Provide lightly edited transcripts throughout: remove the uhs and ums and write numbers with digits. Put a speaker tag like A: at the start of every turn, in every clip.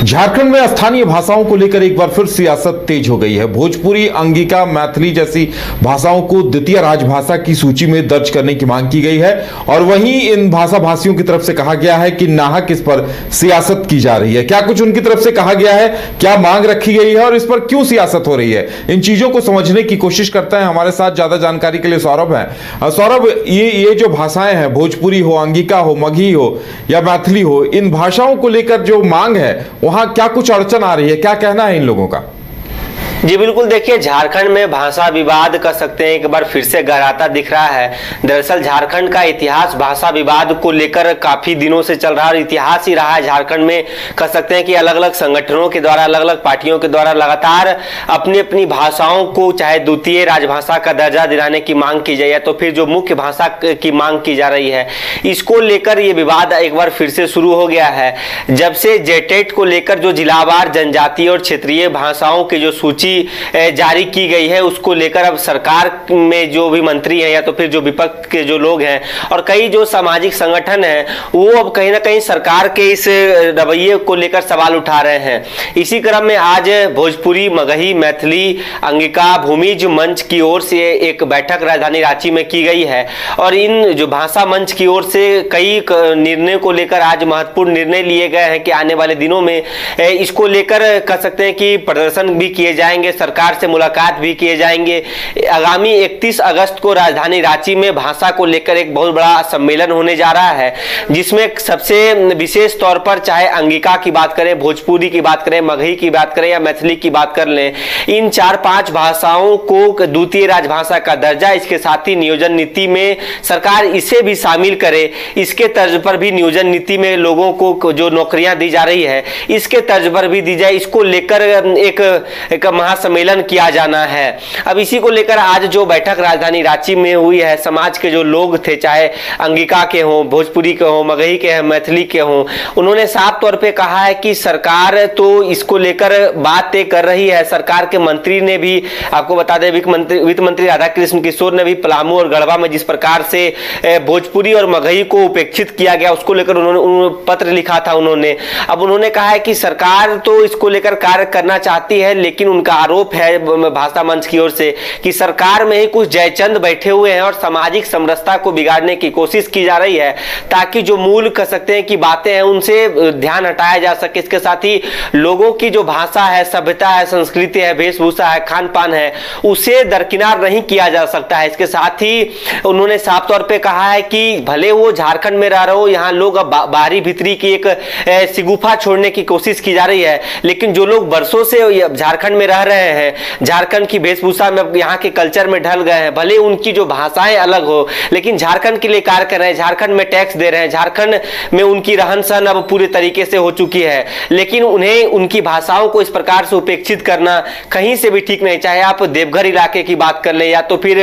A: झारखंड में स्थानीय भाषाओं को लेकर एक बार फिर सियासत तेज हो गई है। भोजपुरी, अंगिका, मैथिली जैसी भाषाओं को द्वितीय राजभाषा की सूची में दर्ज करने की मांग की गई है और वहीं इन भाषा भाषियों की तरफ से कहा गया है कि नाहक इस पर सियासत की जा रही है। क्या कुछ उनकी तरफ से कहा गया है, क्या मांग रखी गई है और इस पर क्यों सियासत हो रही है, इन चीजों को समझने की कोशिश करते हैं। हमारे साथ ज्यादा जानकारी के लिए सौरभ है। सौरभ, ये जो भाषाएं हैं, भोजपुरी हो, अंगिका हो, मगही हो या मैथिली हो, इन भाषाओं को लेकर जो मांग है वहां क्या कुछ अड़चन आ रही है, क्या कहना है इन लोगों का?
B: जी बिल्कुल, देखिए झारखंड में भाषा विवाद कह सकते हैं एक बार फिर से गहराता दिख रहा है। दरअसल झारखंड का इतिहास भाषा विवाद को लेकर काफी दिनों से चल रहा है और इतिहास ही रहा है झारखंड में। कह सकते हैं कि अलग अलग संगठनों के द्वारा, अलग अलग पार्टियों के द्वारा लगातार अपनी अपनी भाषाओं को चाहे द्वितीय राजभाषा का दर्जा दिलाने की मांग की जाए या तो फिर जो मुख्य भाषा की मांग की जा रही है, इसको लेकर ये विवाद एक बार फिर से शुरू हो गया है। जब से जेटेट को लेकर जो जिलावार जनजातीय और क्षेत्रीय भाषाओं की जो सूची जारी की गई है, उसको लेकर अब सरकार में जो भी मंत्री हैं या तो फिर जो विपक्ष के जो लोग हैं और कई जो सामाजिक संगठन हैं, वो अब कहीं ना कहीं सरकार के इस रवैये को लेकर सवाल उठा रहे हैं। इसी क्रम में आज भोजपुरी, मगही, मैथिली, अंगिका, भूमिज मंच की ओर से एक बैठक राजधानी रांची में की गई है और इन जो भाषा मंच की ओर से कई निर्णय को लेकर आज महत्वपूर्ण निर्णय लिए गए हैं कि आने वाले दिनों में इसको लेकर कह सकते हैं कि प्रदर्शन भी किए जाएंगे, सरकार से मुलाकात भी किए जाएंगे। आगामी 31 अगस्त को राजधानी रांची में भाषा को लेकर एक बहुत बड़ा सम्मेलन होने जा रहा है, जिसमें सबसे विशेष तौर पर चाहे अंगिका की बात करें, भोजपुरी की बात करें, मगही की बात करें या मैथिली की बात कर लें, इन 4-5 भाषाओं को द्वितीय राजभाषा का दर्जा, इसके साथ ही नियोजन नीति में सरकार इसे भी शामिल करे, इसके तर्ज पर भी नियोजन नीति में लोगों को जो नौकरियां दी जा रही है इसके तर्ज पर भी दी जाए, इसको लेकर एक महासम्मेलन किया जाना है। अब इसी को लेकर आज जो बैठक राजधानी रांची में हुई है, समाज के जो लोग थे, चाहे अंगिका के हों, भोजपुरी के हों, मगही के हों, मैथिली के हों, उन्होंने साफ तौर पे कहा है कि सरकार तो इसको लेकर बात तय कर रही है। सरकार के मंत्री ने भी, आपको बता दें, वित्त मंत्री राधाकृष्ण किशोर ने भी पलामू और गढ़वा में जिस प्रकार से भोजपुरी और मगही को उपेक्षित किया गया, उसको लेकर उन्होंने पत्र लिखा था। अब उन्होंने कहा है कि सरकार तो इसको लेकर कार्य करना चाहती है, लेकिन उनका आरोप है भाषा मंच की ओर से कि सरकार में ही कुछ जयचंद बैठे हुए हैं और सामाजिक समरसता को बिगाड़ने की कोशिश की जा रही है, ताकि जो मूल कह सकते हैं कि बातें हैं उनसे ध्यान हटाया जा सके। इसके साथ ही लोगों की जो भाषा है, सभ्यता है, संस्कृति है, वेशभूषा है, खान पान है, उसे दरकिनार नहीं किया जा सकता है। इसके साथ ही उन्होंने साफ तौर पर कहा है कि भले वो झारखंड में रह रहे हो, यहाँ लोग अब बाहरी भीतरी की एक सिगुफा छोड़ने की कोशिश की जा रही है, लेकिन जो लोग वर्षों से झारखंड में रह रहे हैं, झारखंड की वेशभूषा में, यहाँ के कल्चर में ढल गए हैं, भले उनकी जो भाषाएं अलग हो, लेकिन झारखंड के लिए कार्य कर रहे हैं, झारखंड में टैक्स दे रहे हैं, झारखंड में उनकी रहन सहन अब पूरे तरीके से हो चुकी है, लेकिन उन्हें उनकी भाषाओं को इस प्रकार से उपेक्षित करना कहीं से भी ठीक नहीं। चाहे आप देवघर इलाके की बात कर लें या तो फिर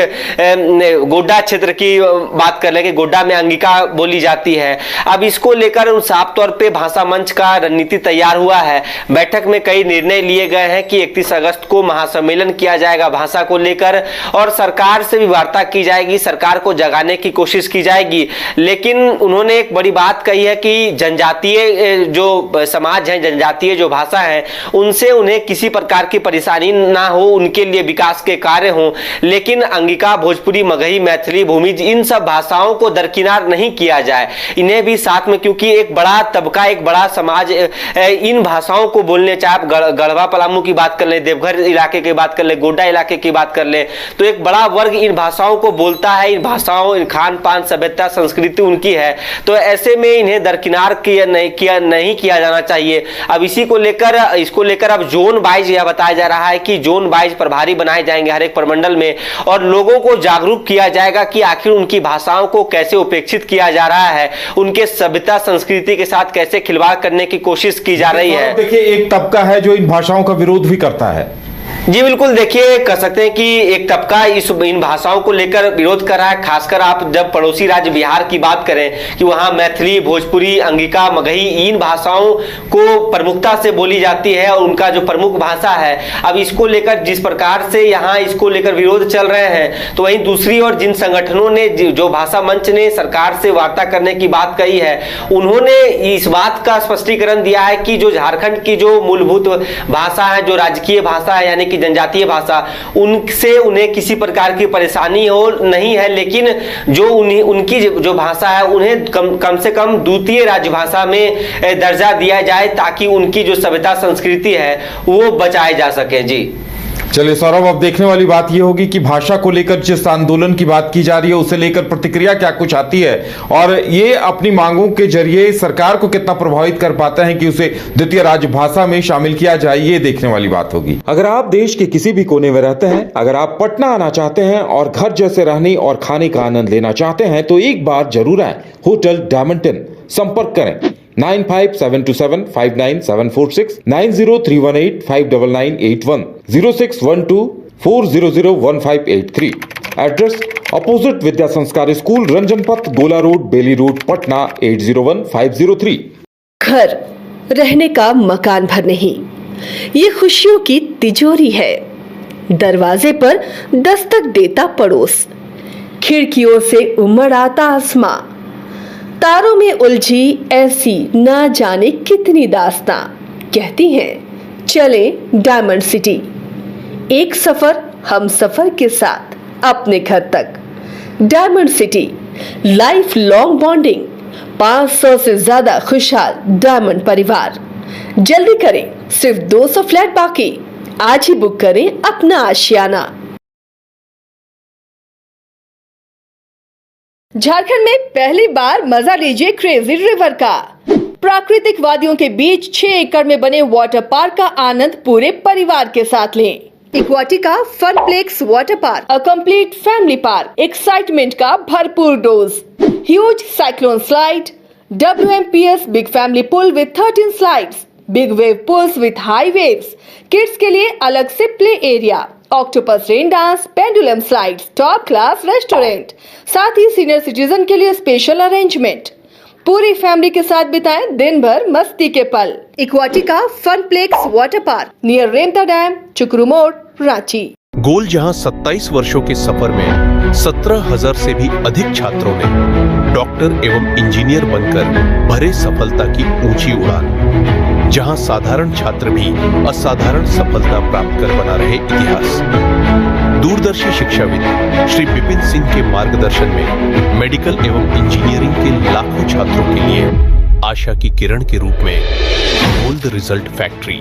B: गोड्डा क्षेत्र की बात कर लें कि गोड्डा में अंगिका बोली जाती है। अब इसको लेकर साफ तौर पर भाषा मंच का रणनीति तैयार हुआ है। बैठक में कई निर्णय लिए गए हैं कि 31 अगस्त को महासम्मेलन किया जाएगा भाषा को लेकर और सरकार से भी वार्ता की जाएगी, सरकार को जगाने की कोशिश की जाएगी। लेकिन उन्होंने एक बड़ी बात कही है कि जनजातीय जो समाज है, जनजातीय जो भाषा है, उनसे उन्हें किसी प्रकार की परेशानी ना हो, उनके लिए विकास के कार्य हों, लेकिन अंगिका, भोजपुरी, मगही, मैथिली, भूमिज, इन सब भाषाओं को दरकिनार नहीं किया जाए, इन्हें भी साथ में, क्योंकि एक बड़ा तबका, एक बड़ा समाज इन भाषाओं को बोलने, चाहे आप गढ़वा पलामू की बात कर ले, देवघर इलाके की बात कर ले, गोड्डा इलाके की बात कर ले, तो एक बड़ा वर्ग इन भाषाओं को बोलता है, इन भाषाओं, इन खान पान, सभ्यता, संस्कृति उनकी है, तो ऐसे में इन्हें दरकिनार नहीं किया जाना चाहिए। अब इसको लेकर अब जोन वाइज यह बताया जा रहा है कि जोन वाइज प्रभारी बनाए जाएंगे हर एक प्रमंडल में और लोगों को जागरूक किया जाएगा कि आखिर उनकी भाषाओं को कैसे उपेक्षित किया जा रहा है, उनके सभ्यता संस्कृति के साथ कैसे खिलवाड़ करने की कोशिश की जा रही है।
A: देखिए, एक तबका है जो इन भाषाओं का विरोध भी करता है।
B: जी बिल्कुल, देखिए कह सकते हैं कि एक तबका इन भाषाओं को लेकर विरोध कर रहा है। खासकर आप जब पड़ोसी राज्य बिहार की बात करें कि वहां मैथिली, भोजपुरी, अंगिका, मगही इन भाषाओं को प्रमुखता से बोली जाती है और उनका जो प्रमुख भाषा है, अब इसको लेकर जिस प्रकार से यहाँ इसको लेकर विरोध चल रहे हैं, तो वहीं दूसरी ओर जिन संगठनों ने जो भाषा मंच ने सरकार से वार्ता करने की बात कही है, उन्होंने इस बात का स्पष्टीकरण दिया है कि जो झारखंड की जो मूलभूत भाषा है, जो राजकीय भाषा है यानी जनजातीय भाषा, उनसे उन्हें किसी प्रकार की परेशानी हो नहीं है, लेकिन जो उनकी जो भाषा है उन्हें कम से कम द्वितीय राजभाषा में दर्जा दिया जाए ताकि उनकी जो सभ्यता संस्कृति है वो बचाए जा सके। जी
A: चलिए सौरभ, अब देखने वाली बात यह होगी कि भाषा को लेकर जिस आंदोलन की बात की जा रही है उसे लेकर प्रतिक्रिया क्या कुछ आती है और ये अपनी मांगों के जरिए सरकार को कितना प्रभावित कर पाते हैं कि उसे द्वितीय राजभाषा में शामिल किया जाए, ये देखने वाली बात होगी। अगर आप देश के किसी भी कोने में रहते हैं, अगर आप पटना आना चाहते हैं और घर जैसे रहने और खाने का आनंद लेना चाहते हैं तो एक बार जरूर आए होटल डायमंड इन। संपर्क करें 9572759746, 9031859981, 0612400153। एड्रेस अपोजिट विद्या संस्कार स्कूल, रंजन पथ, गोला रोड, बेली रोड, पटना 801503।
C: घर रहने का मकान भर नहीं, ये खुशियों की तिजोरी है। दरवाजे पर दस्तक देता पड़ोस, खिड़कियों से उमड़ आता आसमां, तारों में उलझी ऐसी ना जाने कितनी दास्तां। कहती हैं चले डायमंड सिटी, एक सफर हम सफर के साथ अपने घर तक। Diamond city, life long bonding, 500 से ज्यादा खुशहाल डायमंड परिवार। जल्दी करें, सिर्फ 200 फ्लैट बाकी। आज ही बुक करें अपना आशियाना। झारखंड में पहली बार मजा लीजिए क्रेजी रिवर का। प्राकृतिक वादियों के बीच 6 एकड़ में बने वाटर पार्क का आनंद पूरे परिवार के साथ लें। Equatica Funplex water park, a complete family park, excitement का भरपूर dose, huge cyclone slide, WMPS big family pool with 13 slides, big wave pools with high waves, kids के लिए अलग से play area, octopus rain dance, pendulum slides, top class restaurant, साथ ही senior citizen के लिए स्पेशल अरेंजमेंट। पूरी family के साथ बिताएं दिन भर मस्ती के पल। इक्वाटिका Funplex water park, near Remta dam, चुकरू मोड़, रांची।
D: गोल जहां 27 वर्षों के सफर में 17,000 से भी अधिक छात्रों ने डॉक्टर एवं इंजीनियर बनकर भरे सफलता की ऊंची उड़ान, जहां साधारण छात्र भी असाधारण सफलता प्राप्त कर बना रहे इतिहास। दूरदर्शी शिक्षाविद श्री विपिन सिंह के मार्गदर्शन में मेडिकल एवं इंजीनियरिंग के लाखों छात्रों के लिए आशा की किरण के रूप में गोल्ड रिजल्ट फैक्ट्री